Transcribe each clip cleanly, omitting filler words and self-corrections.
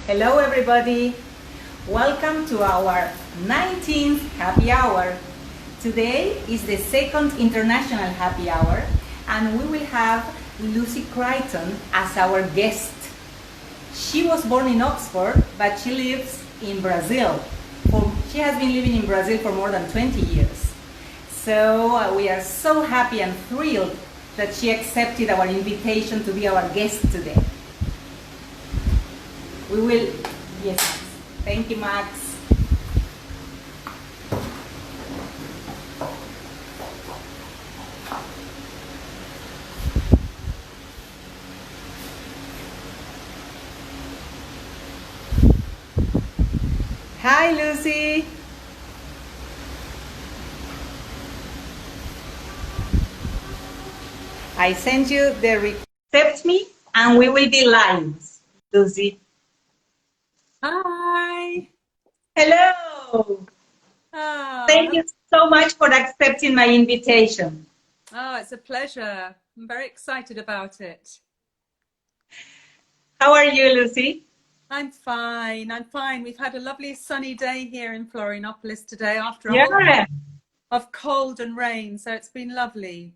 Hello everybody, welcome to our 19th happy hour. Today is the second International happy hour and we will have Lucy Crichton as our guest. She was born in Oxford but she lives in Brazil. She has been living in Brazil for more than 20 years. So we are so happy and thrilled that she accepted our invitation to be our guest today. We will, yes, thank you, Max. Hi, Lucy. I sent you the request. Accept me and we will be live, Lucy. Hi. Hello. Oh, Thank you so much for accepting my invitation. oh, it's a pleasure. I'm very excited about it. How are you, Lucy? I'm fine. I'm fine. We've had a lovely sunny day here in Florianopolis today after a whole Yeah. of cold and rain, so it's been lovely.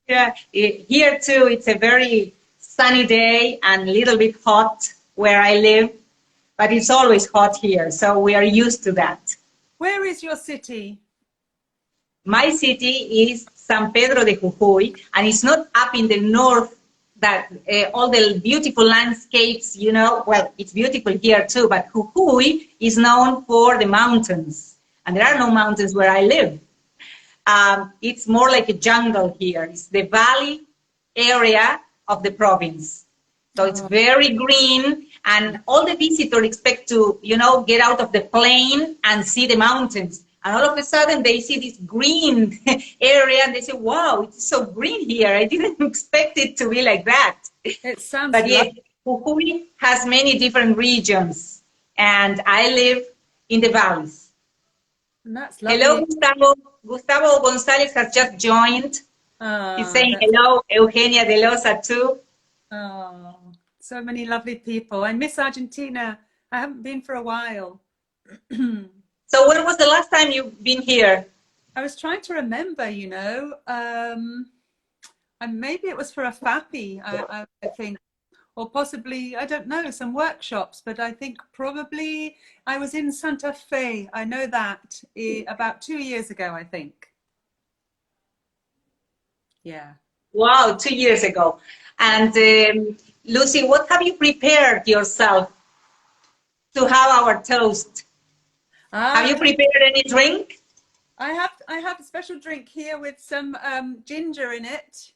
Yeah, here too, it's a very sunny day and a little bit hot where I live, but it's always hot here, so we are used to that. Where is your city? My city is San Pedro de Jujuy, and it's not up in the north that all the beautiful landscapes, you know, well, it's beautiful here too, but Jujuy is known for the mountains, and there are no mountains where I live. It's more like a jungle here. It's the valley area of the province. So it's very green and all the visitors expect to, you know, get out of the plane and see the mountains. And all of a sudden they see this green area and they say, wow, it's so green here. I didn't expect it to be like that. It sounds But yes, lovely. Jujuy has many different regions and I live in the valleys. And that's lovely. Hello, Gustavo. Gustavo Gonzalez has just joined. He's saying hello, Eugenia de Losa too. Oh, so many lovely people. I miss Argentina. I haven't been for a while. So when was the last time you've been here? I was trying to remember, you know, and maybe it was for a FAPI, I think, or possibly, I don't know, some workshops, but I think probably I was in Santa Fe. I know that about 2 years ago, I think. Yeah. Wow, 2 years ago. And Lucy, what have you prepared yourself to have our toast? Have you prepared any drink? I have a special drink here with some ginger in it.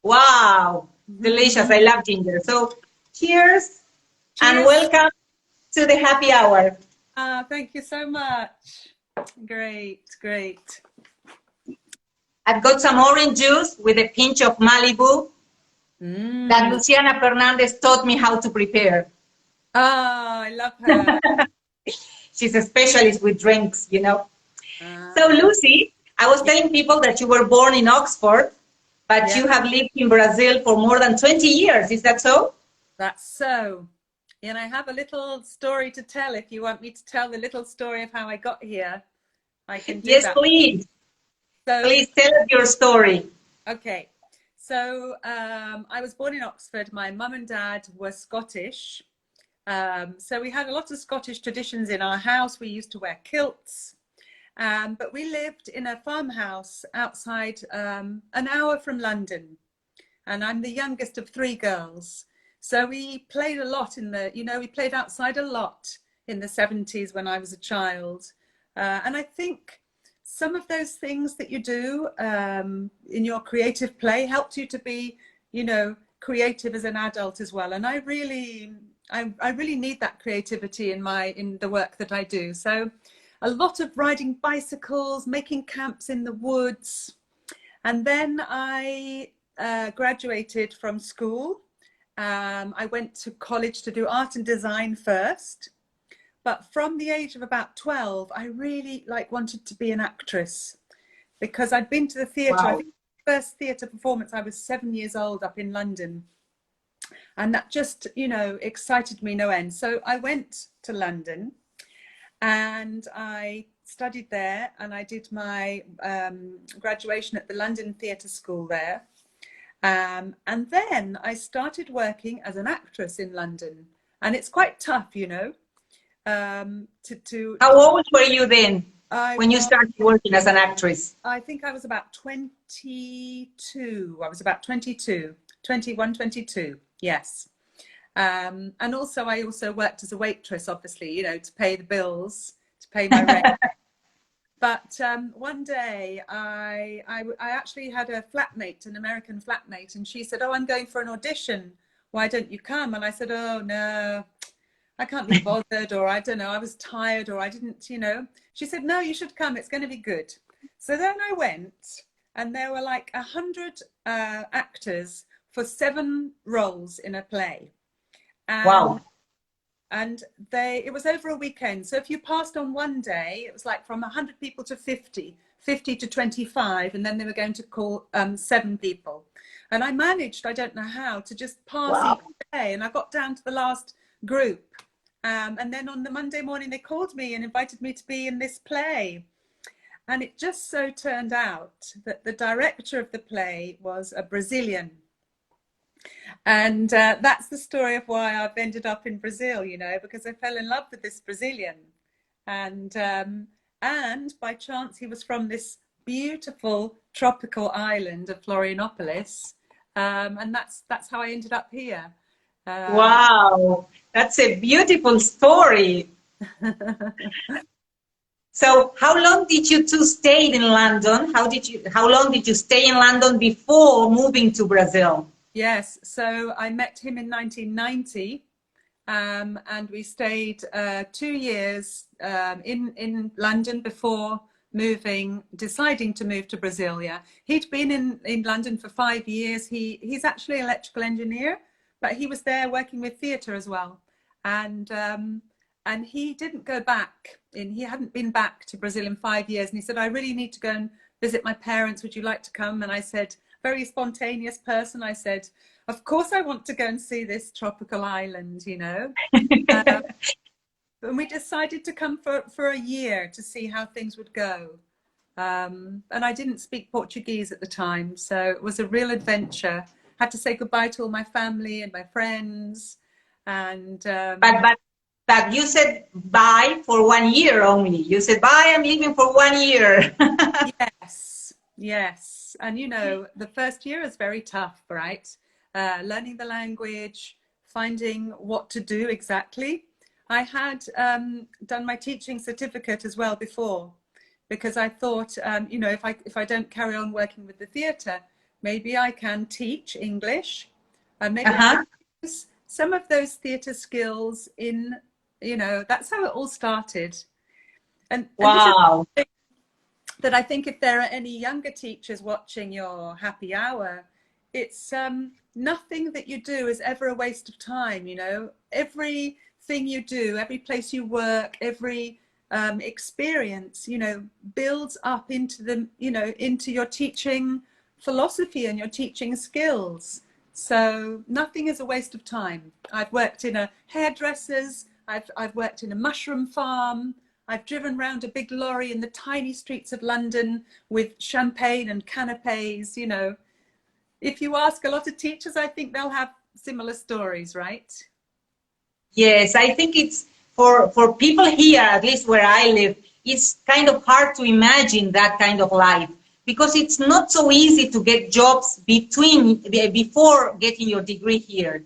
Wow, delicious. I love ginger. So cheers. And welcome to the happy hour. Thank you so much. Great, great. I've got some orange juice with a pinch of Malibu that Luciana Fernandez taught me how to prepare. Oh, I love her. She's a specialist with drinks, you know. So Lucy, I was telling people that you were born in Oxford, but you have lived in Brazil for more than 20 years. Is that so? That's so. And I have a little story to tell. If you want me to tell the little story of how I got here, I can do that. Yes, please. So, please tell us your story. Okay. So I was born in Oxford. My mum and dad were Scottish. So we had a lot of Scottish traditions in our house. We used to wear kilts. But we lived in a farmhouse outside an hour from London. And I'm the youngest of 3 girls. So we played a lot we played outside a lot in the 70s when I was a child. And I think some of those things that you do in your creative play helped you to be, you know, creative as an adult as well. And I really need that creativity in the work that I do. So a lot of riding bicycles, making camps in the woods. And then I graduated from school. I went to college to do art and design first. But from the age of about 12, I really wanted to be an actress because I'd been to the theatre. Wow. I think the first theatre performance, I was 7 years old up in London. And that just, you know, excited me no end. So I went to London and I studied there, and I did my graduation at the London Theatre School there. And then I started working as an actress in London, and it's quite tough, you know. How old were you then when you was, started working as an actress? I think I was about 22. I was about 22, 21, 22. Yes. And also I also worked as a waitress, obviously, you know, to pay the bills, to pay my rent. But one day I actually had a flatmate, an American flatmate, and she said, "Oh, I'm going for an audition. Why don't you come?" And I said, "Oh, no, I can't be bothered," or I don't know, I was tired, or I didn't, you know. She said, "No, you should come. It's going to be good." So then I went, and there were like 100 actors for 7 roles in a play. And, wow. And it was over a weekend. So if you passed on one day, it was like from 100 people to 50 to 25, and then they were going to call 7 people. And I managed, I don't know how, to just pass each day. And I got down to the last group. And then on the Monday morning, they called me and invited me to be in this play. And it just so turned out that the director of the play was a Brazilian. And that's the story of why I've ended up in Brazil, you know, because I fell in love with this Brazilian. And by chance, he was from this beautiful tropical island of Florianopolis. And that's how I ended up here. Wow, that's a beautiful story. So how long did you two stay in London? How long did you stay in London before moving to Brazil? Yes, so I met him in 1990, and we stayed 2 years in London before deciding to move to Brazil. Yeah, he'd been in London for 5 years. He's actually an electrical engineer, but he was there working with theatre as well. And he didn't go back. He hadn't been back to Brazil in 5 years. And he said, "I really need to go and visit my parents. Would you like to come?" And I said, very spontaneous person, I said, "Of course I want to go and see this tropical island, you know." And we decided to come for a year to see how things would go. And I didn't speak Portuguese at the time, so it was a real adventure. Had to say goodbye to all my family and my friends. And but you said bye for 1 year only. You said, "Bye, I'm leaving for 1 year." Yes. And, you know, the first year is very tough, right? Learning the language, finding what to do exactly. I had done my teaching certificate as well before, because I thought, you know, if I don't carry on working with the theatre, maybe I can teach English, and maybe use some of those theatre skills in, you know, that's how it all started. And wow. That I think if there are any younger teachers watching your happy hour, it's nothing that you do is ever a waste of time, you know. Everything you do, every place you work, every experience, you know, builds up into the, you know, into your teaching philosophy and your teaching skills. So nothing is a waste of time. I've worked in a hairdresser's, I've worked in a mushroom farm, I've driven around a big lorry in the tiny streets of London with champagne and canapes, you know. If you ask a lot of teachers, I think they'll have similar stories, right? Yes, I think it's for people here, at least where I live, it's kind of hard to imagine that kind of life, because it's not so easy to get jobs before getting your degree here.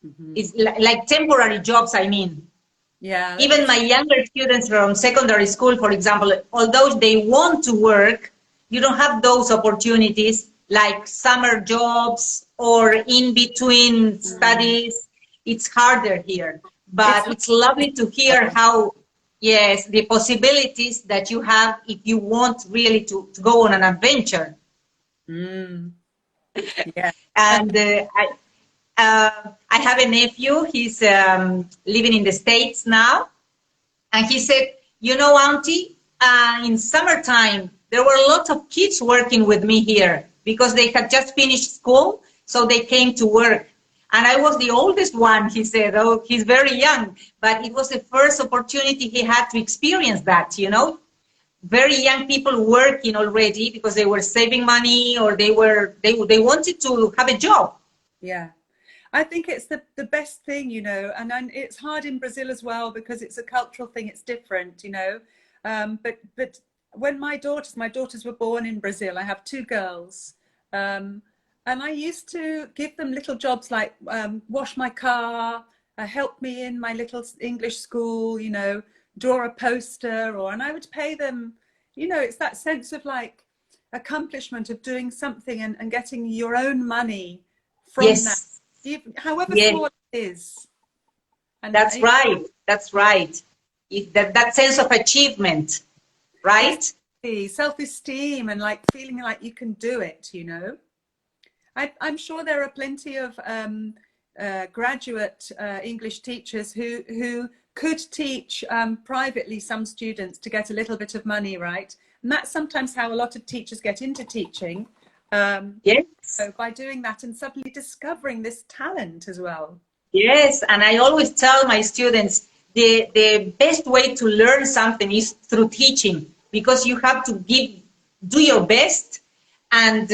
Mm-hmm. It's like temporary jobs, I mean. Yeah. Even my younger students from secondary school, for example, although they want to work, you don't have those opportunities like summer jobs or in between studies. It's harder here, but it's lovely to hear how, yes, the possibilities that you have if you want really to go on an adventure. Yeah. And I have a nephew, he's living in the States now. And he said, "You know, Auntie, in summertime, there were lots of kids working with me here because they had just finished school, so they came to work. And I was the oldest one, he said. Oh, he's very young. But it was the first opportunity he had to experience that, you know. Very young people working already because they were saving money, or they wanted to have a job. Yeah. I think it's the best thing, you know, and it's hard in Brazil as well because it's a cultural thing. It's different, you know. But when my daughters were born in Brazil, I have two girls, and I used to give them little jobs like wash my car, help me in my little English school, you know, draw a poster, and I would pay them, you know. It's that sense of like accomplishment of doing something and getting your own money from that. However small it is. And that's right. That's right. That sense of achievement, right? Self-esteem and like feeling like you can do it, you know. I'm sure there are plenty of graduate English teachers who could teach privately some students to get a little bit of money, right? And that's sometimes how a lot of teachers get into teaching. Yes. So by doing that and suddenly discovering this talent as well. Yes, and I always tell my students the best way to learn something is through teaching, because you have to do your best and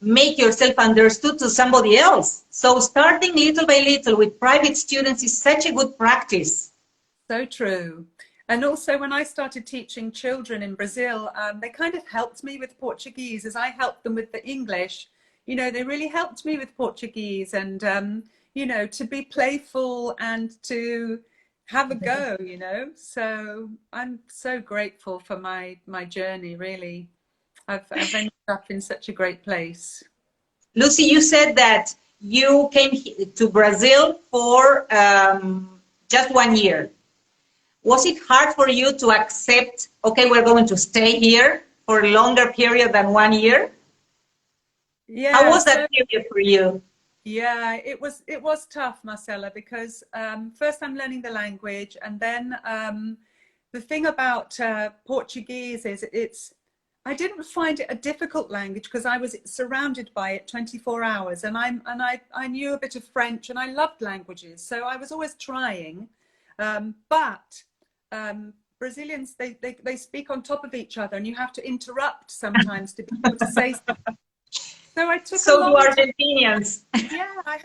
make yourself understood to somebody else. So starting little by little with private students is such a good practice. So true. And also when I started teaching children in Brazil, they kind of helped me with Portuguese as I helped them with the English. You know, they really helped me with Portuguese and, you know, to be playful and to have a go, you know. So I'm so grateful for my journey, really. I've ended up in such a great place. Lucy, you said that you came to Brazil for just 1 year. Was it hard for you to accept, okay, we're going to stay here for a longer period than 1 year? Yeah. How was that period for you? Yeah, it was tough, Marcella, because first I'm learning the language, and then the thing about Portuguese is I didn't find it a difficult language because I was surrounded by it 24 hours, and I knew a bit of French, and I loved languages, so I was always trying. But Brazilians, they speak on top of each other, and you have to interrupt sometimes to be able to say something. So I took so do Argentinians. Yeah, I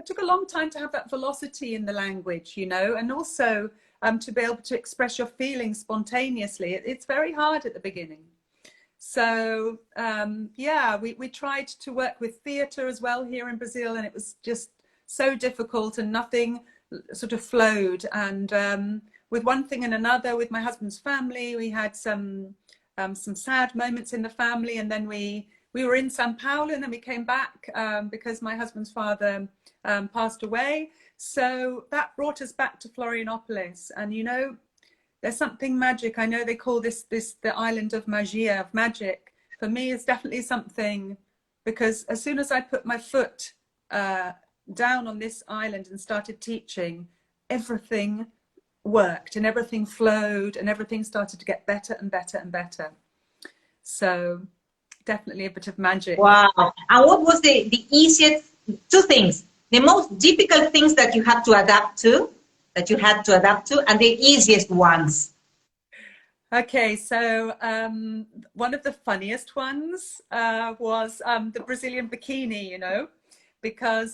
took a long time to have that velocity in the language, you know, and also to be able to express your feelings spontaneously. It's very hard at the beginning. So yeah, we tried to work with theatre as well here in Brazil, and it was just so difficult, and nothing sort of flowed. And with one thing and another, with my husband's family, we had some sad moments in the family, and then we were in Sao Paulo, and then we came back because my husband's father passed away. So that brought us back to Florianopolis. And, you know, there's something magic. I know they call this the island of magia, of magic. For me, it's definitely something, because as soon as I put my foot down on this island and started teaching, everything worked and everything flowed and everything started to get better and better and better. So definitely a bit of magic. Wow. And what was the easiest, two things, the most difficult things that you had to adapt to, and the easiest ones? Okay, so one of the funniest ones was the Brazilian bikini, you know, because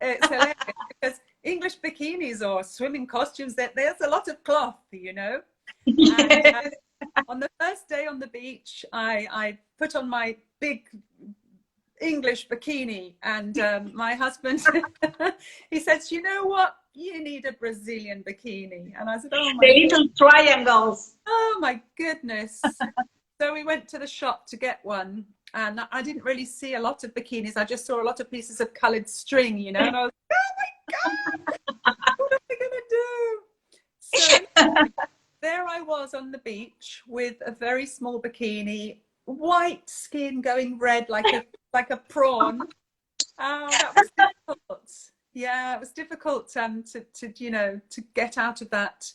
it's hilarious, because English bikinis or swimming costumes, there's a lot of cloth, you know. Yes. And, on the first day on the beach, I put on my big English bikini, and my husband, he says, you know what, you need a Brazilian bikini. And I said, oh my the little triangles. Oh my goodness. So we went to the shop to get one, and I didn't really see a lot of bikinis. I just saw a lot of pieces of colored string, you know, and I was like, oh my God, what am I gonna do? So there I was on the beach with a very small bikini, white skin going red like a prawn. Oh, that was difficult. Yeah, it was difficult to you know, to get out of that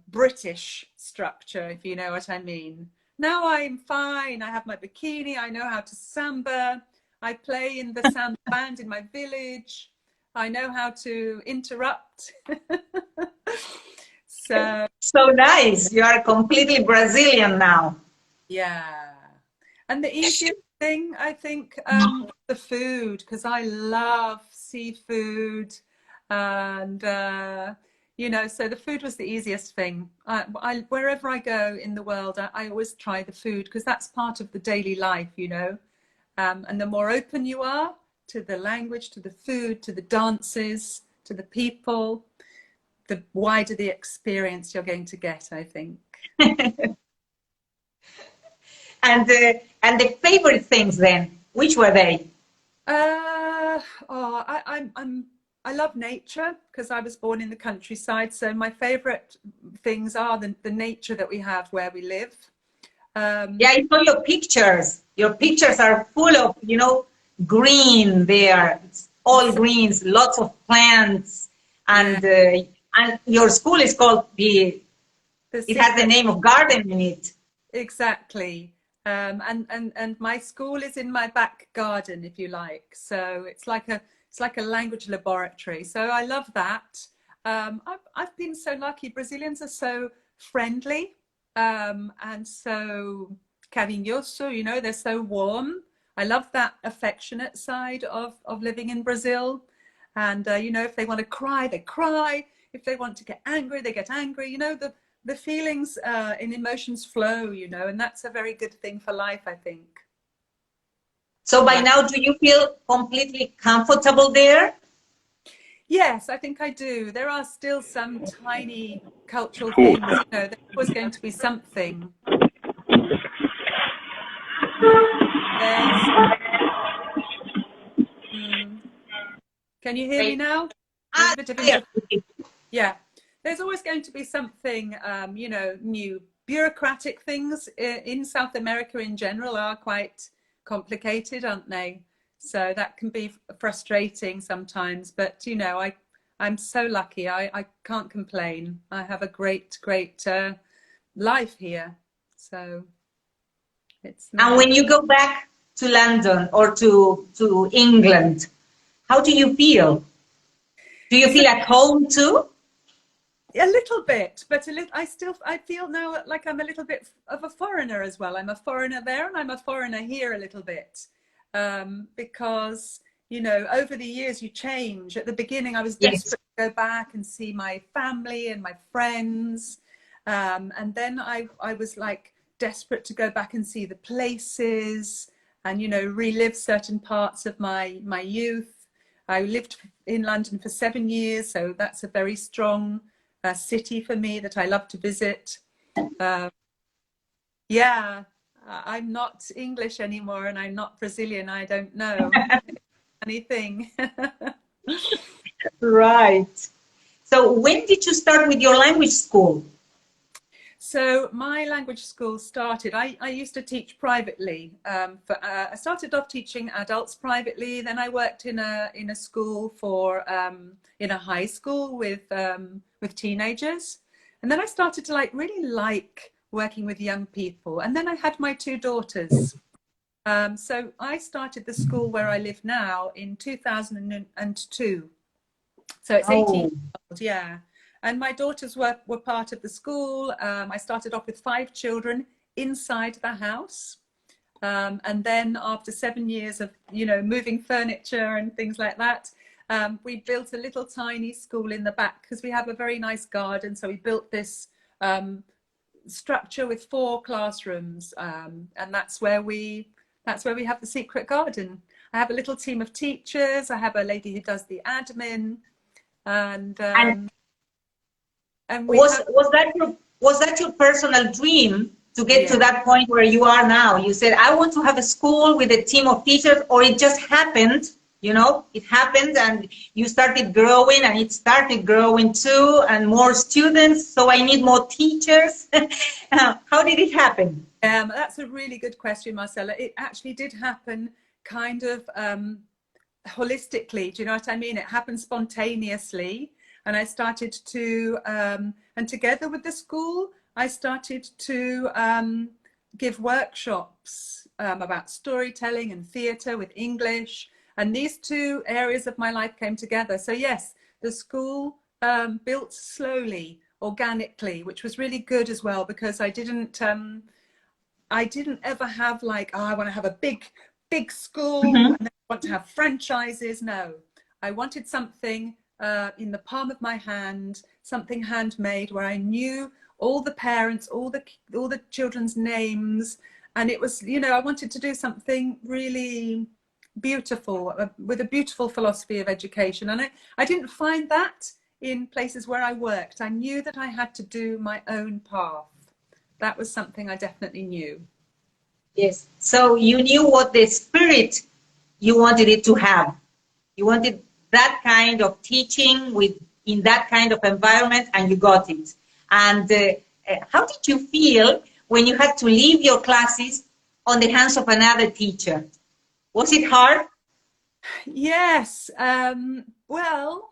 British structure, if you know what I mean. Now I'm fine. I have my bikini. I know how to samba. I play in the sound band in my village. I know how to interrupt. So nice. You are completely Brazilian now. yeah. And the easiest thing, I think, the food, because I love seafood, and you know, so the food was the easiest thing. Wherever I go in the world, I always try the food, because that's part of the daily life, you know. And the more open you are to the language, to the food, to the dances, to the people, the wider the experience you're going to get, I think. And the favorite things then, which were they? I love nature, because I was born in the countryside. So my favorite things are the nature that we have where we live. Yeah, I saw your pictures. Your pictures are full of, you know, green there. It's all greens, lots of plants. And and your school is called it has the name of garden in it. Exactly. And my school is in my back garden, if you like. So it's like a language laboratory. So I love that. I've been so lucky. Brazilians are so friendly, and so carinhoso, you know, they're so warm. I love that affectionate side of living in Brazil. And you know, if they want to cry, they cry. If they want to get angry, they get angry. You know, the feelings and emotions flow, you know, and that's a very good thing for life, I think. So by now, do you feel completely comfortable there? Yes, I think I do. There are still some tiny cultural things, you know, there's always going to be something. Can you hear me now? There's a bit of yeah. There's always going to be something, you know, new. Bureaucratic things in South America in general are quite complicated, aren't they? So that can be frustrating sometimes. But, you know, I'm so lucky. I can't complain. I have a great life here. So it's nice. And when you go back to London or to England, how do you feel? Do you feel at home too? A little bit, but I feel now like I'm a little bit of a foreigner as well. I'm a foreigner there and I'm a foreigner here a little bit, because, you know, over the years you change. At the beginning I was desperate to go back and see my family and my friends, and then I was like desperate to go back and see the places and, you know, relive certain parts of my youth. I lived in London for 7 years, so that's a very strong city for me that I love to visit. Yeah, I'm not English anymore and I'm not Brazilian. I don't know anything. Right. So when did you start with your language school? So my language school started, I used to teach privately. I started off teaching adults privately. Then I worked in a school for, in a high school with teenagers. And then I started to really like working with young people. And then I had my 2 daughters. So I started the school where I live now in 2002. So it's 18 years old, yeah. And my daughters were part of the school. I started off with 5 children inside the house. And then after 7 years of, you know, moving furniture and things like that, we built a little tiny school in the back because we have a very nice garden. So we built this structure with 4 classrooms. And that's where we have the secret garden. I have a little team of teachers. I have a lady who does the admin. And was that your personal dream to get to that point where you are now? You said, I want to have a school with a team of teachers, or it just happened, you know, it happened and you started growing and it started growing too, and more students, so I need more teachers. How did it happen? That's a really good question, Marcella. It actually did happen kind of holistically. Do you know what I mean? It happened spontaneously. And I started to, and together with the school, I started to give workshops about storytelling and theatre with English. And these two areas of my life came together. So yes, the school built slowly, organically, which was really good as well, because I didn't ever have like, oh, I want to have a big school and then I want to have franchises. No, I wanted something in the palm of my hand, something handmade, where I knew all the parents, all the children's names. And it was, you know, I wanted to do something really beautiful, with a beautiful philosophy of education. And I didn't find that in places where I worked. I knew that I had to do my own path. That was something I definitely knew. Yes. So you knew what the spirit you wanted it to have. You wanted that kind of teaching in that kind of environment, and you got it. And how did you feel when you had to leave your classes on the hands of another teacher? Was it hard? Yes. Well,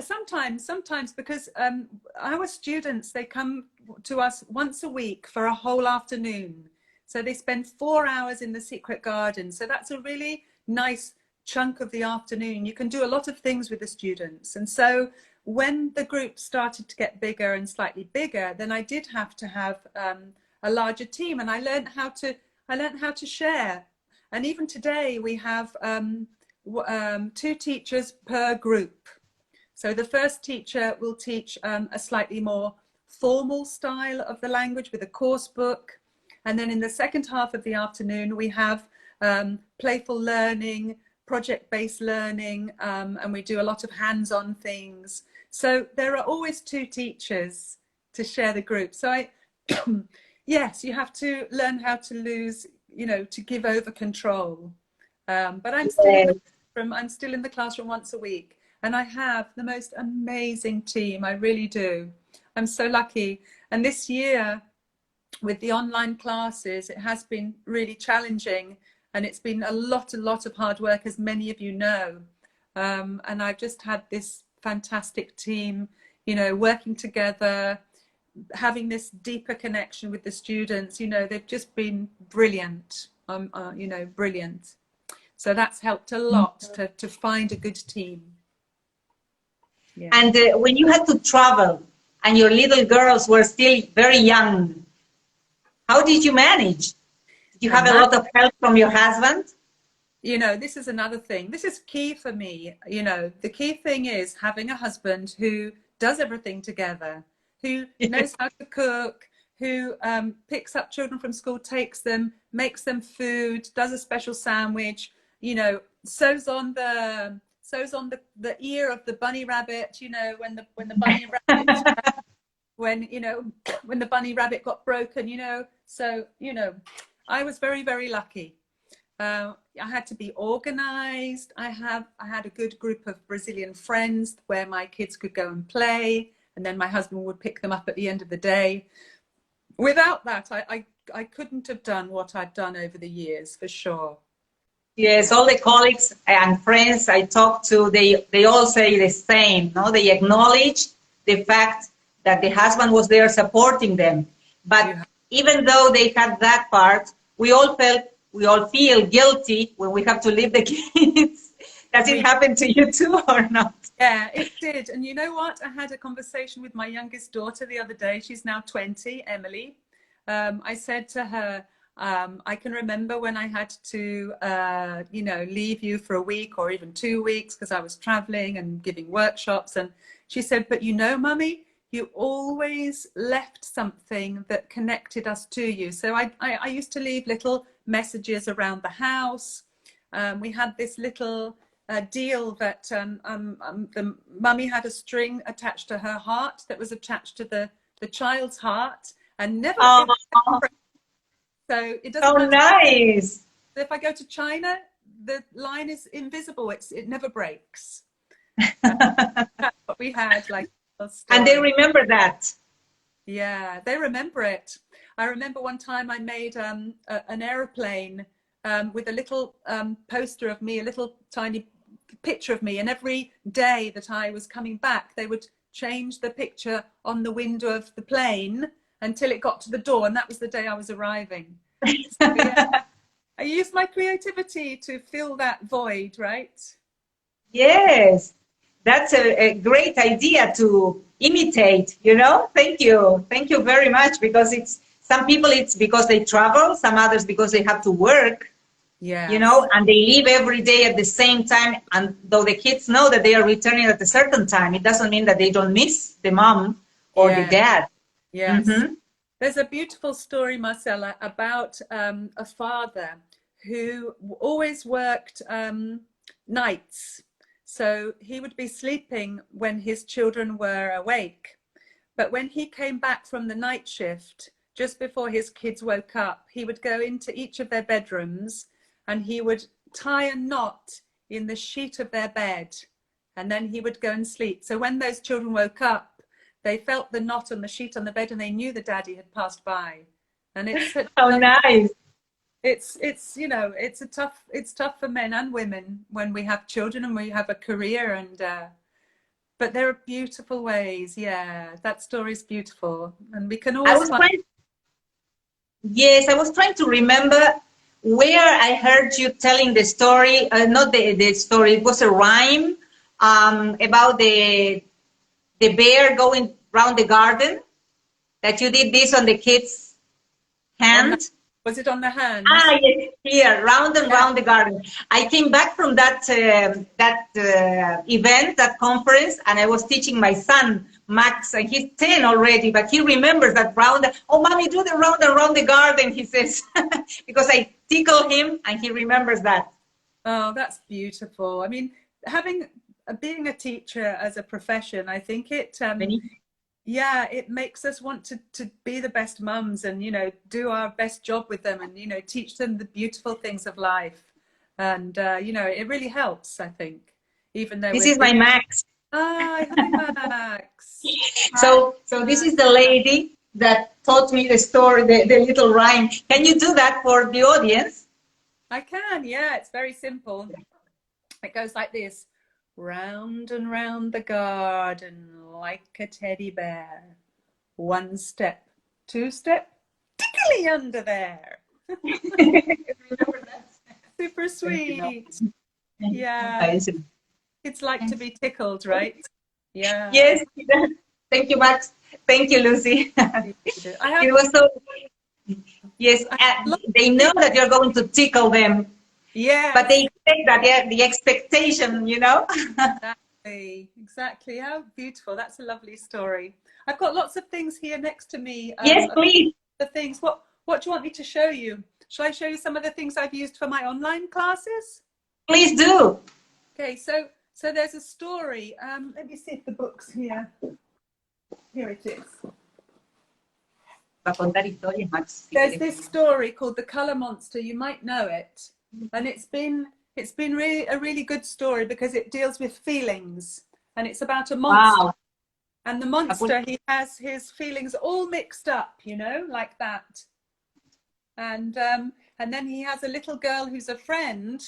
sometimes because our students, they come to us once a week for a whole afternoon. So they spend 4 hours in the secret garden. So that's a really nice chunk of the afternoon. You can do a lot of things with the students. And so when the group started to get bigger and slightly bigger, then I did have to have a larger team, and I learned how to share. And even today we have 2 teachers per group. So the first teacher will teach a slightly more formal style of the language with a course book. And then in the second half of the afternoon, we have playful learning, project-based learning, and we do a lot of hands-on things. So there are always 2 teachers to share the group. So yes, you have to learn how to lose, you know, to give over control. But I'm still in the classroom once a week, and I have the most amazing team. I really do. I'm so lucky. And this year, with the online classes, it has been really challenging, and it's been a lot of hard work, as many of you know. And I've just had this fantastic team, you know, working together, having this deeper connection with the students. You know, they've just been brilliant, you know, brilliant. So that's helped a lot to find a good team. Yeah. And when you had to travel and your little girls were still very young, how did you manage? Did you have a lot of help from your husband? You know, this is another thing. This is key for me. You know, the key thing is having a husband who does everything together, who knows how to cook, who picks up children from school, takes them, makes them food, does a special sandwich, you know, sews on the ear of the bunny rabbit, you know, when the bunny rabbit when the bunny rabbit got broken, you know. So, you know, I was very, very lucky. I had to be organized. I had a good group of Brazilian friends where my kids could go and play, and then my husband would pick them up at the end of the day. Without that, I couldn't have done what I've done over the years, for sure. Yes, all the colleagues and friends I talk to, they all say the same, no? They acknowledge the fact that the husband was there supporting them. But even though they had that part, we all feel guilty when we have to leave the kids. Does it happen to you too or not? Yeah, it did. And you know what? I had a conversation with my youngest daughter the other day. She's now 20, Emily. I said to her, I can remember when I had to, you know, leave you for a week or even 2 weeks because I was traveling and giving workshops. And she said, but you know, Mummy, you always left something that connected us to you. So I used to leave little messages around the house. We had this little deal that the mummy had a string attached to her heart that was attached to the child's heart, and never. So it doesn't. Oh, nice. If I go to China, the line is invisible. It never breaks. That's what we had, like. And they remember that. Yeah, they remember it. I remember one time I made an aeroplane with a little poster of me, a little tiny picture of me, and every day that I was coming back, they would change the picture on the window of the plane until it got to the door, and that was the day I was arriving. So, yeah, I use my creativity to fill that void, right? Yes, that's a great idea to imitate, Thank you. Thank you very much, because some people it's because they travel, some others because they have to work, Yes. and they leave every day at the same time. And though the kids know that they are returning at a certain time, it doesn't mean that they don't miss the mom or the dad. Yes. Mm-hmm. There's a beautiful story, Marcella, about a father who always worked nights. So he would be sleeping when his children were awake. But when he came back from the night shift, just before his kids woke up, he would go into each of their bedrooms and he would tie a knot in the sheet of their bed, and then he would go and sleep. So when those children woke up, they felt the knot on the sheet on the bed and they knew the daddy had passed by. And it's How nice. It's it's tough for men and women when we have children and we have a career, and but there are beautiful ways. Yeah, that story is beautiful, and we can always Yes, I was trying to remember where I heard you telling the story, not the story, it was a rhyme about the bear going round the garden, that you did this on the kid's hand. Was it on the hand? Ah, yes, here, round and round the garden. I came back from that event, that conference, and I was teaching my son, Max, and he's 10 already, but he remembers that round. Oh, mommy, do the round and round the garden, he says, because I tickle him, and he remembers that. Oh, that's beautiful. I mean, being a teacher as a profession, I think it it makes us want to be the best mums and, do our best job with them and, teach them the beautiful things of life. And, it really helps, I think, even though this is my Max. Hi, Max. So this is the lady that taught me the story, the little rhyme. Can you do that for the audience? I can, yeah. It's very simple. It goes like this. Round and round the garden like a teddy bear. 1 step, 2 step, tickly under there. Super sweet. Yeah. It's like to be tickled, right? Yeah. Yes. Thank you, Max. Thank you, Lucy. It was so. Yes, they know that you're going to tickle them. Yeah. But they expect that, the expectation, Exactly. How beautiful. That's a lovely story. I've got lots of things here next to me. Yes, please. The things. What do you want me to show you? Shall I show you some of the things I've used for my online classes? Please do. Okay, so there's a story. Let me see if the book's here. Here it is. There's this story called The Color Monster. You might know it. And it's been really a really good story because it deals with feelings, and it's about a monster. Wow. And the monster, he has his feelings all mixed up, like that. And then he has a little girl who's a friend,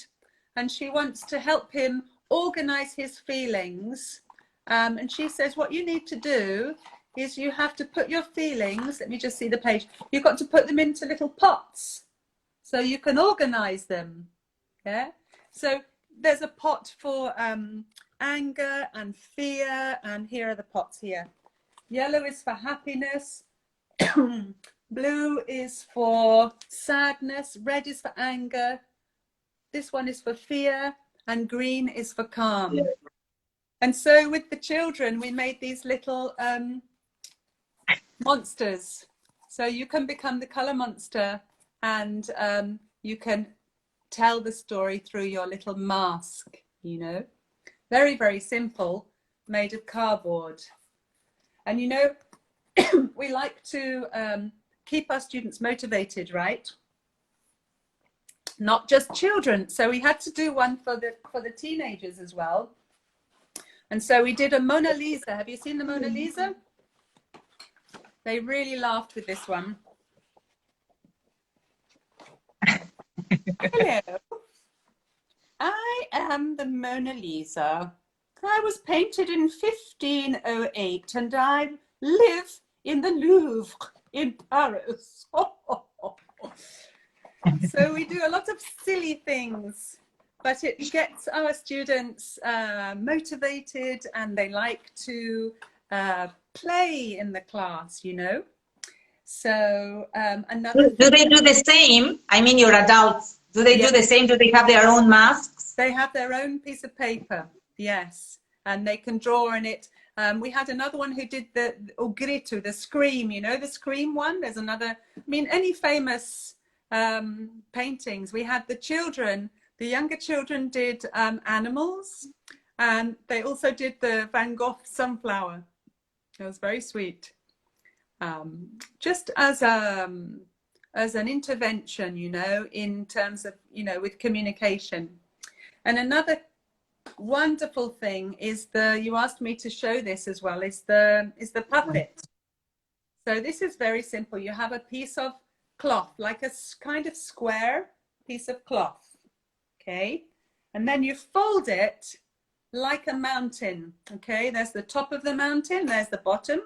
and she wants to help him organize his feelings. And she says, what you need to do is you have to put your feelings, let me just see the page, you've got to put them into little pots so you can organize them. Yeah. So there's a pot for anger and fear, and here are the pots here. Yellow is for happiness, blue is for sadness, red is for anger, this one is for fear, and green is for calm. And so with the children, we made these little monsters. So you can become the color monster, and you can tell the story through your little mask, very, very simple, made of cardboard. And we like to keep our students motivated, right? Not just children. So we had to do one for the teenagers as well. And so we did a Mona Lisa. Have you seen the Mona Lisa? They really laughed with this one. Hello. I am the Mona Lisa. I was painted in 1508 and I live in the Louvre in Paris. So we do a lot of silly things, but it gets our students motivated, and they like to play in the class, you know. So another Do they do the same? I mean, your adults, do they do the same? Do they have their own masks? They have their own piece of paper, yes, and they can draw in it. We had another one who did the o grito, the scream, you know, the scream one. There's another, I mean, any famous paintings. We had the children, the younger children did animals, and they also did the Van Gogh sunflower. It was very sweet. Just as an intervention, you know, in terms of, you know, with communication. And another wonderful thing is you asked me to show this as well, is the puppet. So this is very simple. You have a piece of cloth, like a kind of square piece of cloth, okay? And then you fold it like a mountain, okay? There's the top of the mountain, there's the bottom.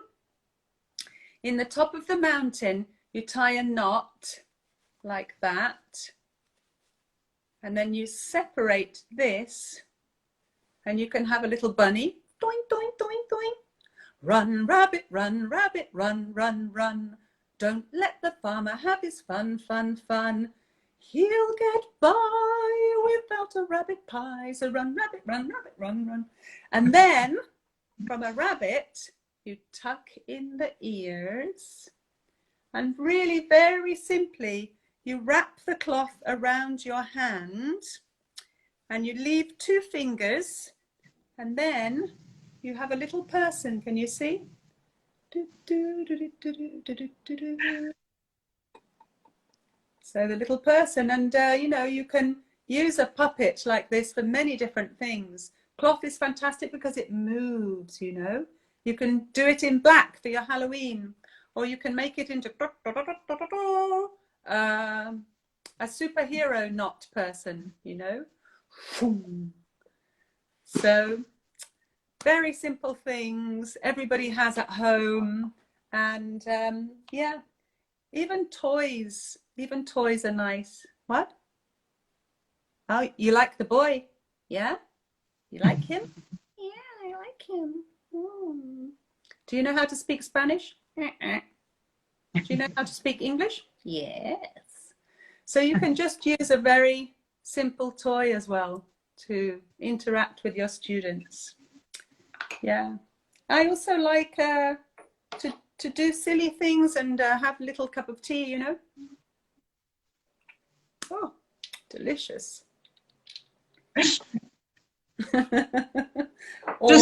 In the top of the mountain, you tie a knot like that. And then you separate this, and you can have a little bunny. Doink, doink, doink, doink. Run, rabbit, run, run, run. Don't let the farmer have his fun, fun, fun. He'll get by without a rabbit pie. So run, rabbit, run, run. And then from a rabbit, you tuck in the ears, and really very simply, you wrap the cloth around your hand, and you leave 2 fingers, and then you have a little person. Can you see? So the little person, and you know, you can use a puppet like this for many different things. Cloth is fantastic because it moves, you know. You can do it in black for your Halloween, or you can make it into a superhero knot person, you know. So very simple things everybody has at home, and yeah, even toys are nice. What? Oh, you like the boy? Yeah, you like him? Yeah, I like him. Do you know how to speak Spanish? Do you know how to speak English? Yes. So you can just use a very simple toy as well to interact with your students. Yeah. I also like to do silly things and have a little cup of tea, you know. Oh, delicious. Do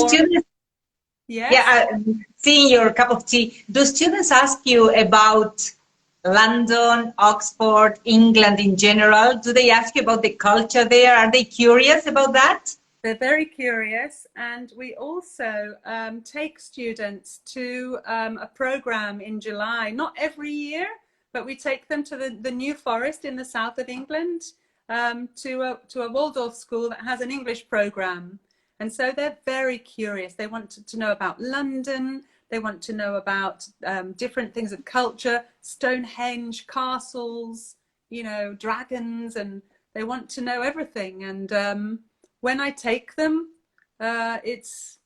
students, yes? Yeah, seeing your cup of tea, do students ask you about London, Oxford, England in general? Do they ask you about the culture there? Are they curious about that? They're very curious, and we also take students to a program in July, not every year, but we take them to the New Forest in the south of England, to a Waldorf school that has an English program. And so they're very curious. They want to know about London. They want to know about different things of culture, Stonehenge, castles, you know, dragons, and they want to know everything. And when I take them, it's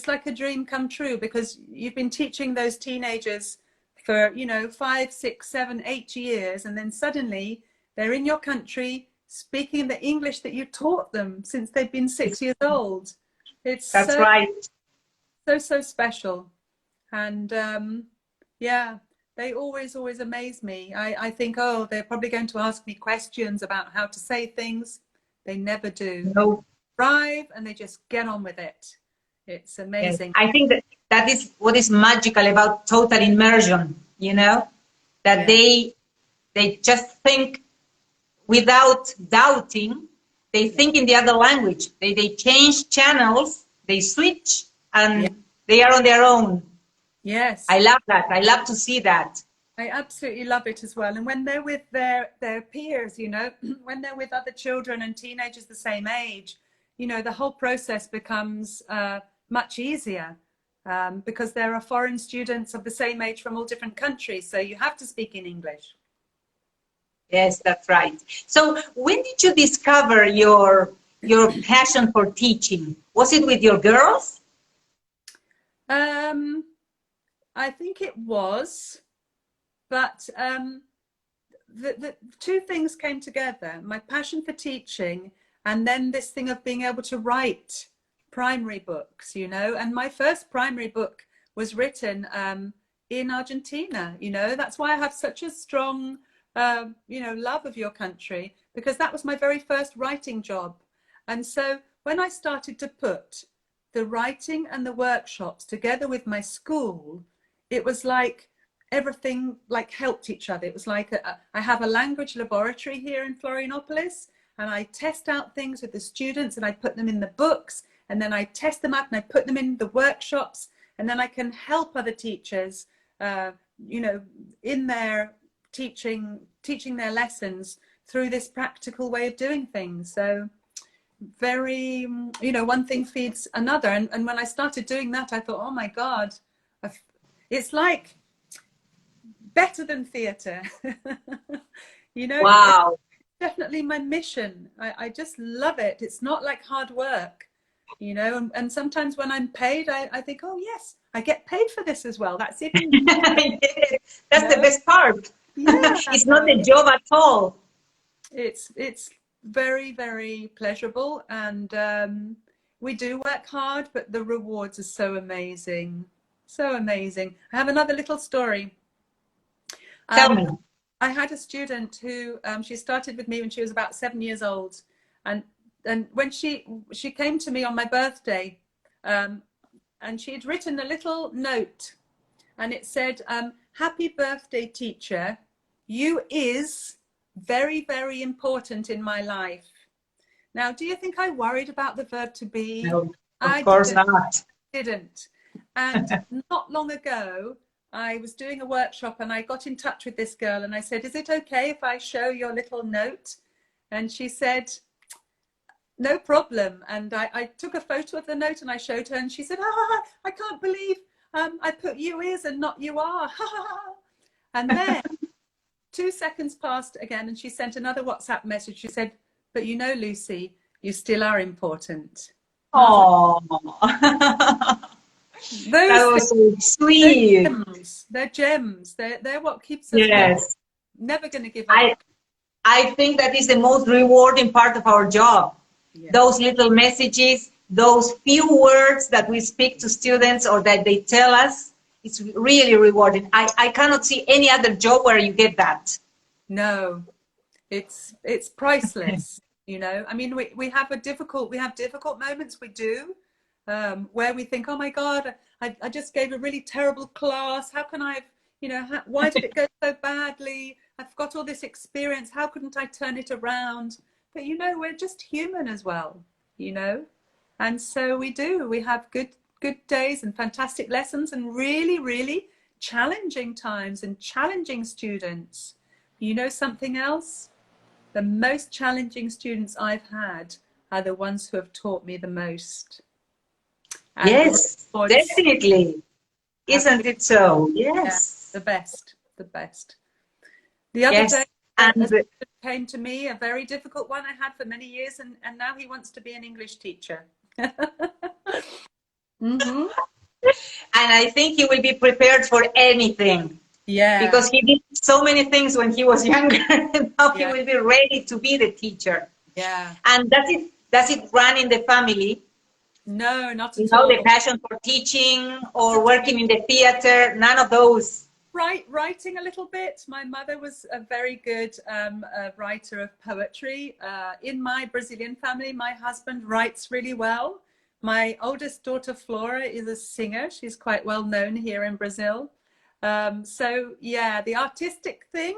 like a dream come true, because you've been teaching those teenagers for, you know, 5, 6, 7, 8 years, and then suddenly they're in your country speaking the English that you taught them since they've been 6 years old. That's so, right. So special. And yeah, they always amaze me. I think, oh, they're probably going to ask me questions about how to say things. They never do. No. Arrive and they just get on with it. It's amazing. Yes. I think that is what is magical about total immersion, you know, that they just think without doubting. They think in the other language. They change channels, they switch, and they are on their own. Yes. I love that. I love to see that. I absolutely love it as well. And when they're with their peers, you know, when they're with other children and teenagers the same age, you know, the whole process becomes much easier, because there are foreign students of the same age from all different countries. So you have to speak in English. Yes, that's right. So when did you discover your passion for teaching? Was it with your girls? I think it was, but the two things came together: my passion for teaching, and then this thing of being able to write primary books, you know. And my first primary book was written in Argentina, you know. That's why I have such a strong you know, love of your country, because that was my very first writing job. And so when I started to put the writing and the workshops together with my school, it was like everything like helped each other. It was like I have a language laboratory here in Florianopolis, and I test out things with the students, and I put them in the books, and then I test them out and I put them in the workshops, and then I can help other teachers you know, in their teaching their lessons through this practical way of doing things. So very, you know, one thing feeds another. And when I started doing that, I thought, oh my God, it's like better than theatre. You know, Wow. it's definitely my mission. I just love it. It's not like hard work, you know, and sometimes when I'm paid, I think, oh yes, I get paid for this as well. That's even that's the best part. Yeah. It's not a job at all. It's very, very pleasurable, and we do work hard, but the rewards are so amazing. So amazing. I have another little story. Tell me. I had a student who she started with me when she was about 7 years old, and when she came to me on my birthday, and she had written a little note, and it said, "Happy birthday, teacher. You is very, very important in my life." Now, do you think I worried about the verb to be? No, of course not. Didn't. And not long ago, I was doing a workshop and I got in touch with this girl and I said, "Is it okay if I show your little note?" And she said, "No problem." And I took a photo of the note and I showed her, and she said, "I can't believe I put you is and not you are." And then 2 seconds passed again, and she sent another WhatsApp message. She said, "But you know, Lucy, you still are important." Oh, Those that was so sweet. They're gems. They're what keeps us Yes. never going to give up. I think that is the most rewarding part of our job. Yeah. Those little messages, those few words that we speak to students or that they tell us, it's really rewarding. I cannot see any other job where you get that. No, it's priceless. You know, I mean, we have difficult moments. We do, where we think, oh my God, I just gave a really terrible class. How can I, you know, why did it go so badly? I've got all this experience. How couldn't I turn it around? But you know, we're just human as well, you know, and so we do. We have good days and fantastic lessons and really, really challenging times and challenging students. You know something else? The most challenging students I've had are the ones who have taught me the most. And yes, definitely. Isn't it so? Yes. Yeah, the best. The other day, a student came to me, a very difficult one I had for many years, and now he wants to be an English teacher. Mm-hmm. And I think he will be prepared for anything. Yeah. Because he did so many things when he was younger, and now he will be ready to be the teacher. Yeah. And does it run in the family? No, not at all. You know, the passion for teaching or working in the theater, none of those. Writing a little bit. My mother was a very good writer of poetry. In my Brazilian family, my husband writes really well. My oldest daughter, Flora, is a singer. She's quite well known here in Brazil. So yeah, the artistic thing,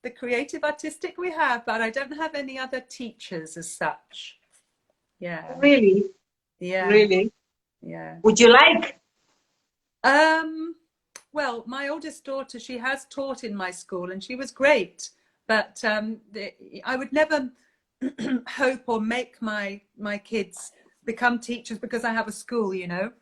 the creative artistic we have, but I don't have any other teachers as such. Yeah. Really? Yeah. Really? Yeah. Would you like? Well, my oldest daughter, she has taught in my school and she was great, but I would never hope or make my kids become teachers because I have a school, you know.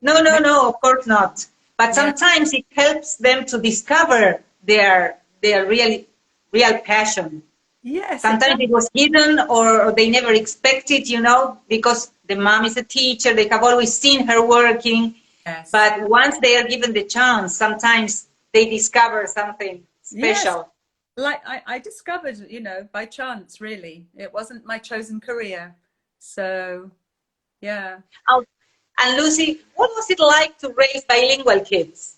No, of course not. But sometimes it helps them to discover their really real passion. Yes. Sometimes it was hidden or they never expected, you know, because the mom is a teacher, they have always seen her working. Yes. But once they are given the chance, sometimes they discover something special. Yes. Like I discovered, you know, by chance, really. It wasn't my chosen career. So, yeah. Oh, and Lucy, what was it like to raise bilingual kids?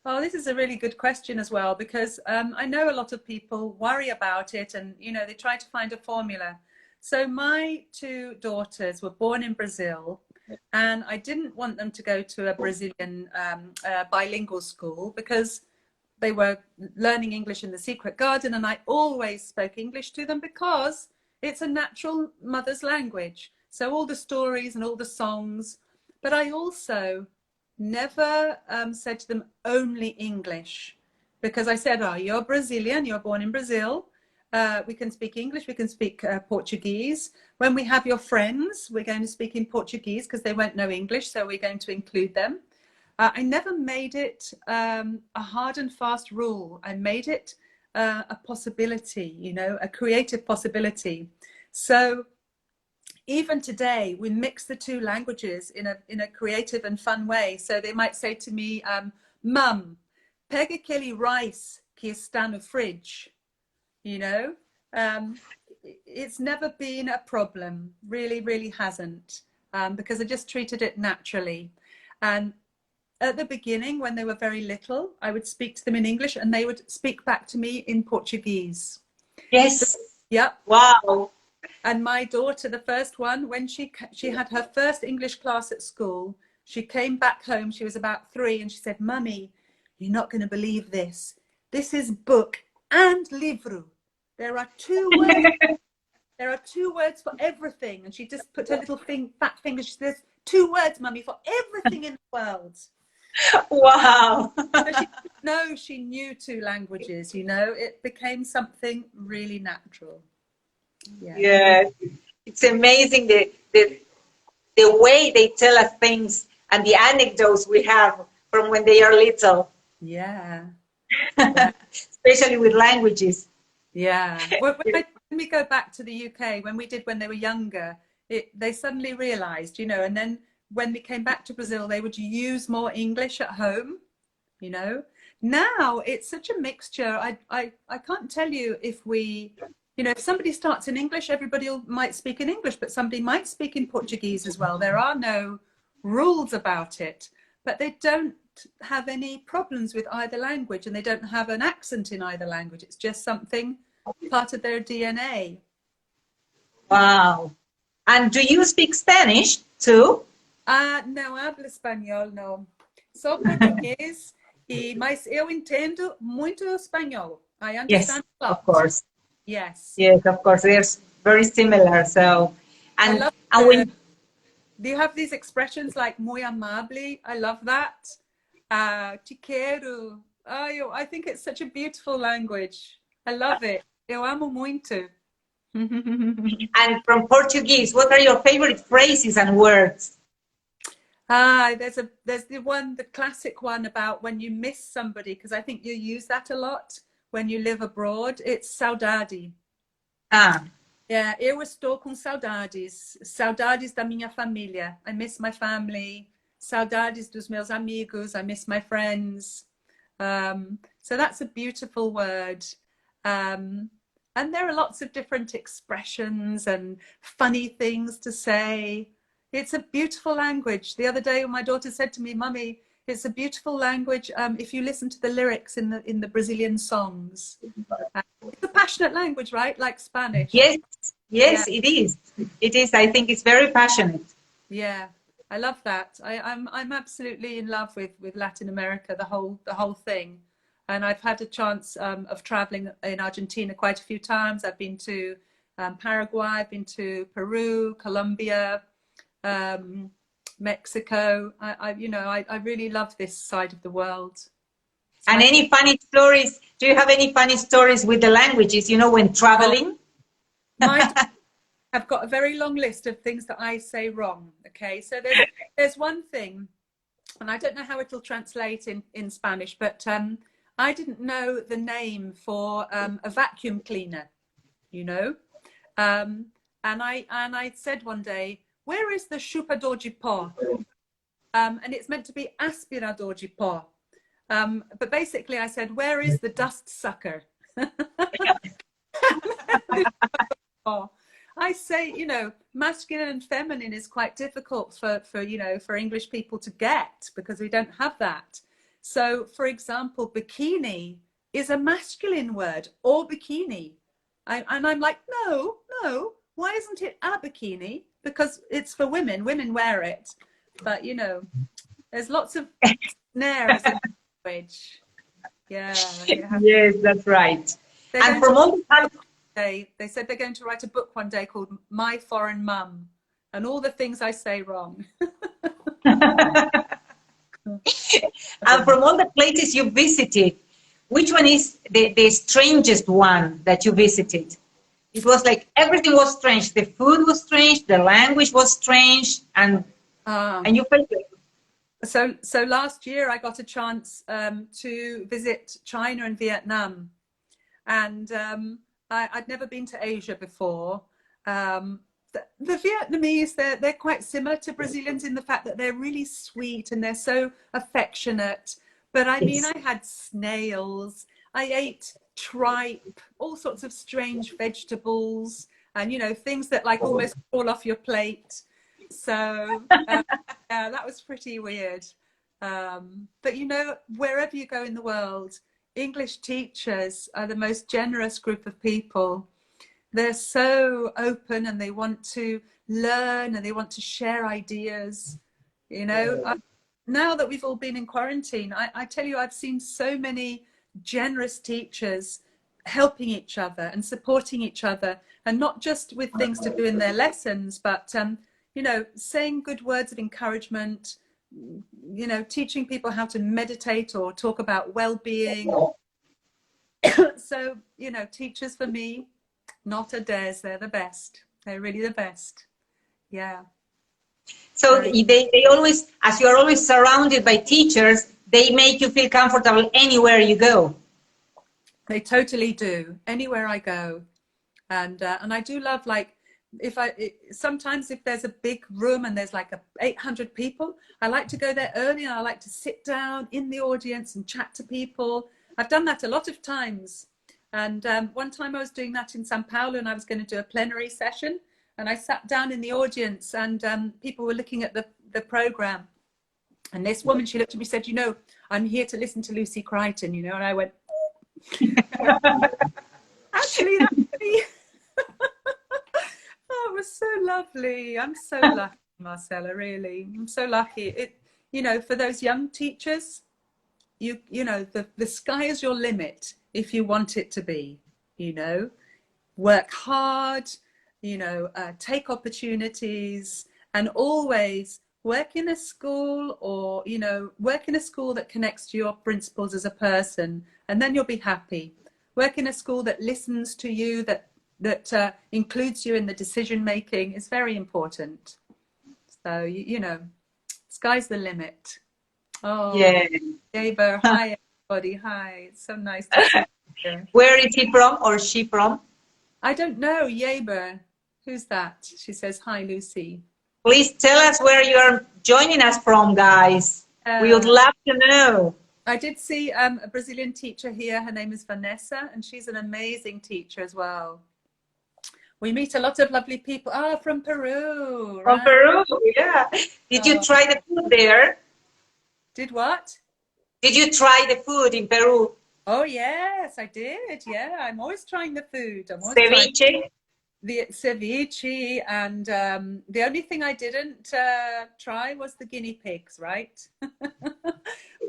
Oh, this is a really good question as well, because I know a lot of people worry about it and, you know, they try to find a formula. So my two daughters were born in Brazil, and I didn't want them to go to a Brazilian bilingual school because they were learning English in the secret garden, and I always spoke English to them because it's a natural mother's language. So all the stories and all the songs, but I also never said to them only English, because I said, oh, you're Brazilian, you're born in Brazil. We can speak English, we can speak Portuguese. When we have your friends, we're going to speak in Portuguese because they won't know English, so we're going to include them. I never made it a hard and fast rule. I made it a possibility, you know, a creative possibility. So even today, we mix the two languages in a creative and fun way. So they might say to me, Mum, pega aquele rice que está no fridge. You know, it's never been a problem, really, really hasn't, because I just treated it naturally. And at the beginning, when they were very little, I would speak to them in English and they would speak back to me in Portuguese. Yes. Yep. Wow. And my daughter, the first one, when she had her first English class at school, she came back home, she was about 3, and she said, Mummy, you're not going to believe this. This is book and livro. There are 2 words. There are 2 words for everything. And she just put her little fat finger. She says, 2 words, Mummy, for everything in the world. Wow. So she knew 2 languages, you know. It became something really natural. Yeah. Yes. It's amazing the way they tell us things and the anecdotes we have from when they are little. Yeah. Especially with languages. Yeah. When we go back to the UK, when they were younger, they suddenly realized, you know, and then when we came back to Brazil, they would use more English at home, you know. Now it's such a mixture. I can't tell you if we, you know, if somebody starts in English, everybody might speak in English, but somebody might speak in Portuguese as well. There are no rules about it, but they don't have any problems with either language, and they don't have an accent in either language. It's just something part of their DNA. Wow. And do you speak Spanish too? Não hablo espanhol, não. Só português, mas eu entendo muito espanhol. I understand a lot. Of course. Yes. Yes, of course. They're very similar. So, and when do you have these expressions like muy amable? I love that. Te quero. Oh, I think it's such a beautiful language. I love it. Eu amo muito. And from Portuguese, what are your favorite phrases and words? There's the classic one about when you miss somebody, because I think you use that a lot when you live abroad. It's saudade. Yeah, eu estou com saudades. Saudades da minha família. I miss my family. Saudades dos meus amigos. I miss my friends. So that's a beautiful word. And there are lots of different expressions and funny things to say. It's a beautiful language. The other day, my daughter said to me, Mummy, it's a beautiful language if you listen to the lyrics in the Brazilian songs. It's a passionate language, right? Like Spanish. Yes, Yeah. it is. It is. I think it's very passionate. Yeah, I love that. I'm absolutely in love with Latin America, the whole thing. And I've had a chance of traveling in Argentina quite a few times. I've been to Paraguay, I've been to Peru, Colombia, Mexico. I really love this side of the world. And any funny stories? Do you have any funny stories with the languages, you know, when traveling? I've got a very long list of things that I say wrong. Okay, so there's one thing, and I don't know how it'll translate in Spanish, but I didn't know the name for a vacuum cleaner, you know. And I said one day, where is the chupador de pó? And it's meant to be aspirador de pó. But basically I said, where is the dust sucker? I say, you know, masculine and feminine is quite difficult for you know, for English people to get, because we don't have that. So, for example, bikini is a masculine word, or bikini. And I'm like, no, why isn't it a bikini? Because it's for women, women wear it. But, you know, there's lots of snares in language. Yeah. Yes, that's right. And from all the time, they said they're going to write a book one day called My Foreign Mum, and all the things I say wrong. and from all the places you visited, which one is the strangest one that you visited? It was like everything was strange. The food was strange, the language was strange, and you felt it. So last year I got a chance to visit China and Vietnam, and I'd never been to Asia before. The Vietnamese, they're quite similar to Brazilians in the fact that they're really sweet and they're so affectionate. But I mean, I had snails, I ate tripe, all sorts of strange vegetables, and, you know, things that like almost fall off your plate. So yeah, that was pretty weird. But, you know, wherever you go in the world, English teachers are the most generous group of people. They're so open and they want to learn and they want to share ideas. You know, now that we've all been in quarantine, I tell you, I've seen so many generous teachers helping each other and supporting each other, and not just with things to do in their lessons, but, you know, saying good words of encouragement, you know, teaching people how to meditate or talk about well-being. So, you know, teachers for me, not a dares, they're the best. They're really the best. Yeah. So they always, as you're always surrounded by teachers, they make you feel comfortable anywhere you go. They totally do, anywhere I go. And I do love, like, sometimes if there's a big room and there's like 800 people, I like to go there early and I like to sit down in the audience and chat to people. I've done that a lot of times. And one time I was doing that in Sao Paulo, and I was going to do a plenary session, and I sat down in the audience, and people were looking at the program, and this woman, she looked at me and said, you know, I'm here to listen to Lucy Crichton, you know, and I went, actually, that's me. Oh, it was so lovely. I'm so lucky, Marcella, really. I'm so lucky. You know, for those young teachers, you know, the sky is your limit if you want it to be, you know. Work hard, you know, take opportunities, and always work in a school, or, you know, work in a school that connects to your principles as a person, and then you'll be happy. Work in a school that listens to you, that includes you in the decision making is very important. So, you know, sky's the limit. Oh, yeah. Neighbor, hi everybody, hi. It's so nice to see you. Where is he from or she from? I don't know, Yeber. Who's that? She says, hi, Lucy. Please tell us where you're joining us from, guys. We would love to know. I did see a Brazilian teacher here. Her name is Vanessa, and she's an amazing teacher as well. We meet a lot of lovely people. Ah, from Peru. From Peru, yeah. Did you try the food there? Did what? Did you try the food in Peru? Oh, yes, I did. Yeah, I'm always trying the food. I'm always ceviche? The ceviche, and the only thing I didn't try was the guinea pigs, right?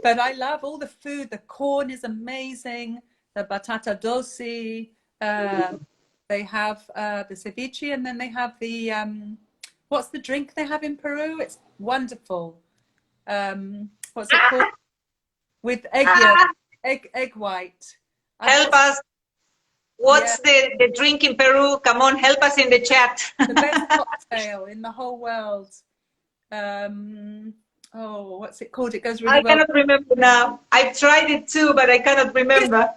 But I love all the food. The corn is amazing. The batata doce. They have the ceviche, and then they have the, what's the drink they have in Peru? It's wonderful. What's it called? With egg yolk, egg white. Help us. What's the drink in Peru? Come on, help us in the chat. The best cocktail in the whole world. Oh, what's it called? It goes really I well. cannot remember now. I tried it too, but I cannot remember.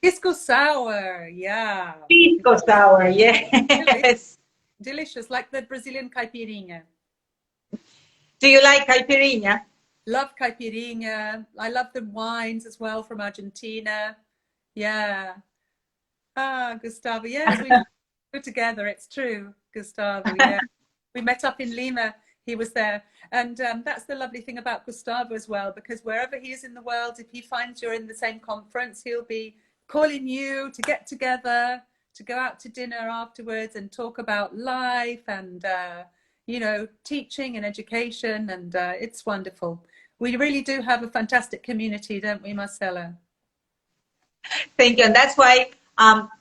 Pisco sour, yeah. Pisco sour, Delicious, yes. delicious, like the Brazilian caipirinha. Do you like caipirinha? Love caipirinha. I love the wines as well from Argentina. Yeah. Ah, Gustavo. Yes, we were together. It's true, Gustavo. Yeah. We met up in Lima. He was there. And that's the lovely thing about Gustavo as well, because wherever he is in the world, if he finds you're in the same conference, he'll be calling you to get together, to go out to dinner afterwards and talk about life and, you know, teaching and education. And it's wonderful. We really do have a fantastic community, don't we, Marcela? Thank you. And that's why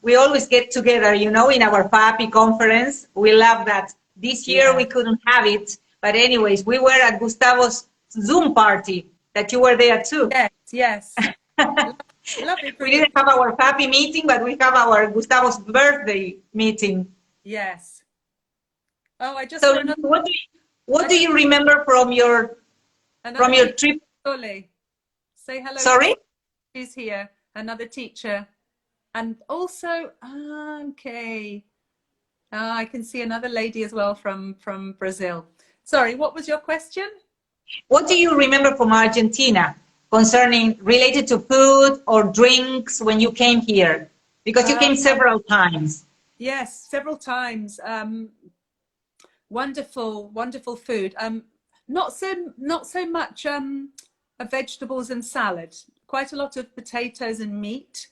we always get together, you know, in our PAPI conference. We love that. This year we couldn't have it. But anyways, we were at Gustavo's Zoom party that you were there too. Yes, yes. Lovely. We didn't have our PAPI meeting, but we have our Gustavo's birthday meeting. Yes. Oh, I just so what do you remember from your trip? Sole. Say hello. Sorry? She's here, another teacher. And also, okay. I can see another lady as well from Brazil. Sorry, what was your question? What do you remember from Argentina concerning related to food or drinks when you came here? Because you came several times. Yes, several times. Wonderful, wonderful food. Not so much vegetables and salad. Quite a lot of potatoes and meat.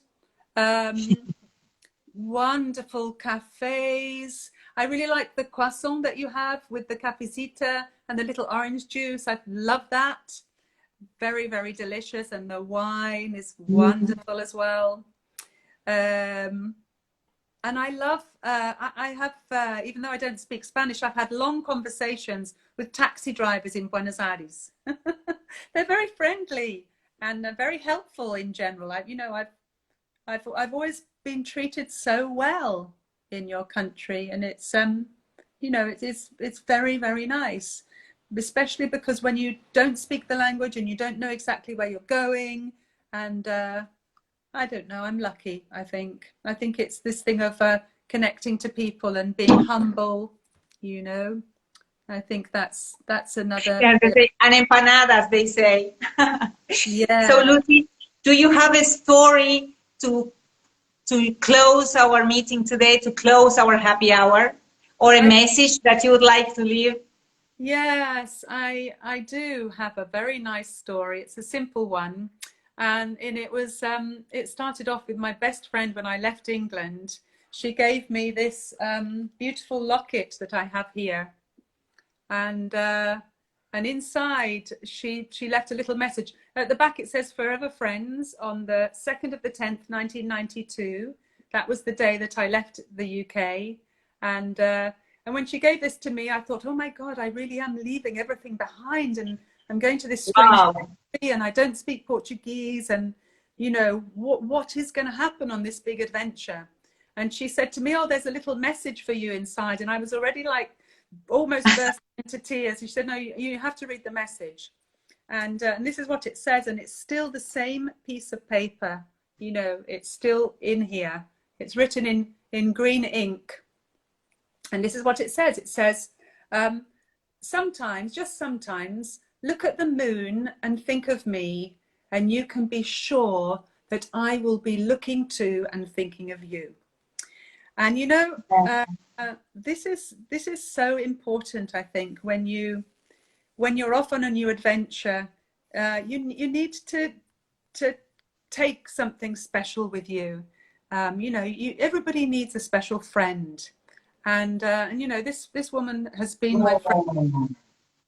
Wonderful cafes. I really like the croissant that you have with the cafecita and the little orange juice. I love that. Very, very delicious. And the wine is wonderful as well. And I love, I have, even though I don't speak Spanish, I've had long conversations with taxi drivers in Buenos Aires. They're very friendly and very helpful in general. I've always been treated so well in your country, and it's you know, it's very, very nice, especially because when you don't speak the language and you don't know exactly where you're going, and I don't know, I'm lucky. I think it's this thing of connecting to people and being humble, you know. I think that's another. Yeah, they say, and empanadas, they say. Yeah. So Lucy, do you have a story to close our meeting today, to close our happy hour, or a message that you would like to leave? Yes, I do have a very nice story. It's a simple one. And it was, it started off with my best friend when I left England. She gave me this beautiful locket that I have here. And inside, she left a little message. At the back, it says, "Forever Friends," on the 2nd of the 10th, 1992. That was the day that I left the UK. And when she gave this to me, I thought, oh my God, I really am leaving everything behind. And I'm going to this strange country, and I don't speak Portuguese. And, you know, what is going to happen on this big adventure? And she said to me, oh, there's a little message for you inside. And I was already like almost bursting into tears. She said, no, you have to read the message. And this is what it says. And it's still the same piece of paper. You know, it's still in here. It's written in green ink. And this is what it says. It says, sometimes, just sometimes, look at the moon and think of me, and you can be sure that I will be looking to and thinking of you. And you know, this is so important. I think when you're off on a new adventure, you need to take something special with you. You know, everybody needs a special friend, and you know, this woman has been my friend,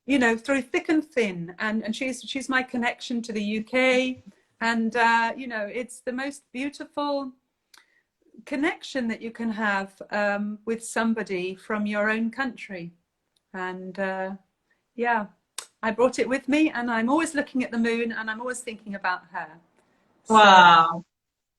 you know, through thick and thin, and she's my connection to the UK, and you know, it's the most beautiful connection that you can have with somebody from your own country. And yeah, I brought it with me, and I'm always looking at the moon, and I'm always thinking about her. Wow.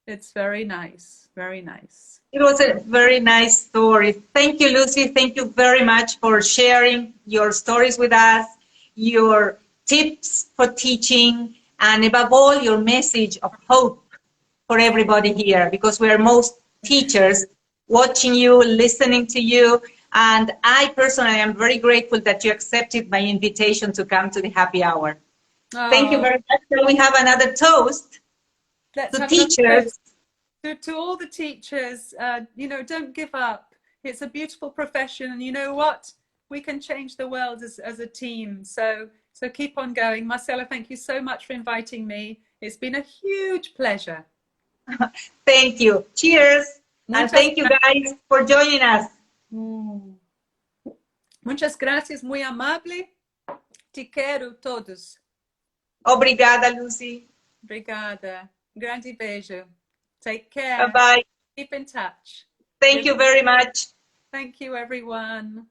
So it's very nice, very nice. It was a very nice story. Thank you, Lucy. Thank you very much for sharing your stories with us, your tips for teaching, and above all, your message of hope for everybody here, because we are most teachers watching you, listening to you. And I personally am very grateful that you accepted my invitation to come to the happy hour. Oh, Thank you very much. So we have another toast to teachers. To all the teachers, you know, don't give up. It's a beautiful profession, and you know what? We can change the world as a team. So keep on going. Marcela, thank you so much for inviting me. It's been a huge pleasure. Thank you. Cheers. And thank you guys for joining us. Muchas gracias, muy amable. Te quero todos. Obrigada, Lucy. Obrigada. Grande beijo. Take care. Bye-bye. Keep in touch. Thank you very much. Thank you, everyone.